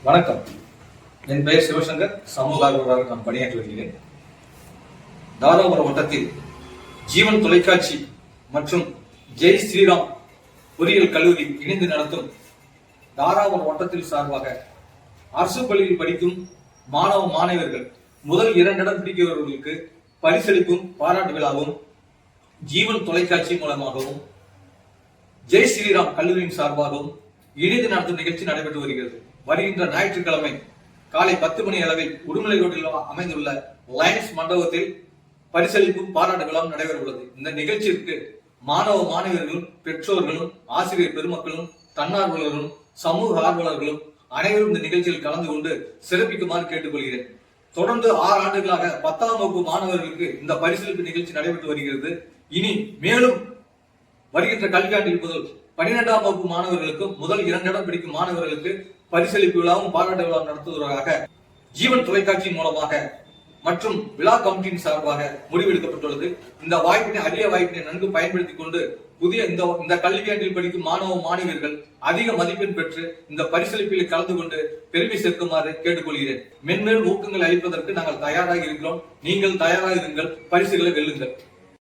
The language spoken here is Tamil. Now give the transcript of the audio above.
வணக்கம். என் பெயர் சிவசங்கர். சமூக ஆர்வலராக நான் பணியாற்றி வருகிறேன். தாராபுரம் வட்டத்தில் ஜீவன் தொலைக்காட்சி மற்றும் ஜெய் ஸ்ரீராம் பொறியியல் கல்லூரி இணைந்து நடத்தும் தாராபுரம் வட்டத்தில் சார்பாக அரசு பள்ளியில் படிக்கும் மாணவ மாணவர்கள் முதல் 2 இடம் பிடிக்கிறவர்களுக்கு பரிசளிப்பும் பாராட்டு விழாவும் ஜீவன் தொலைக்காட்சி மூலமாகவும் ஜெய் ஸ்ரீராம் கல்லூரியின் சார்பாகவும் இணைந்து நடத்தும் நிகழ்ச்சி நடைபெற்று வருகிறது. வருகின்ற ஞாயிற்றுக்கிழமை காலை 10 மணி அளவில் உடுமலை ரோட்டில் அமைந்துள்ள லயன்ஸ் மண்டபத்தில் பரிசளிப்பும் பாராட்டு விழாவும் நடைபெற உள்ளது. இந்த நிகழ்ச்சிக்கு மாணவ மாணவர்களும் பெற்றோர்களும் ஆசிரியர் பெருமக்களும் தன்னார்வலர்களும் சமூக ஆர்வலர்களும் அனைவரும் இந்த நிகழ்ச்சியில் கலந்து கொண்டு சிறப்பிக்குமாறு கேட்டுக்கொள்கிறேன். தொடர்ந்து 6 ஆண்டுகளாக 10ஆம் வகுப்பு மாணவர்களுக்கு இந்த பரிசளிப்பு நிகழ்ச்சி நடைபெற்று வருகிறது. இனி மேலும் வருகின்ற கல்வியாண்டில் முதல் 12ஆம் வகுப்பு மாணவர்களுக்கும் முதல் 2 இடம் பிடிக்கும் மாணவர்களுக்கு பரிசளிப்பு விழாவும் பாராட்டு விழாவும் நடத்துவதற்காக ஜீவன் தொலைக்காட்சி மூலமாக மற்றும் விழா கமிட்டியின் சார்பாக முடிவெடுக்கப்பட்டுள்ளது. இந்த வாய்ப்பினை அரிய வாய்ப்பினை நன்கு பயன்படுத்திக் கொண்டு புதிய இந்த கல்வியாண்டில் படிக்கும் மாணவ மாணவர்கள் அதிக மதிப்பெண் பெற்று இந்த பரிசளிப்பில் கலந்து கொண்டு பெருமை சேர்க்குமாறு கேட்டுக்கொள்கிறேன். மென்மேலும் ஊக்கங்கள் அளிப்பதற்கு நாங்கள் தயாராக இருக்கிறோம். நீங்கள் தயாராக இருங்கள். பரிசுகளை வெல்லுங்கள்.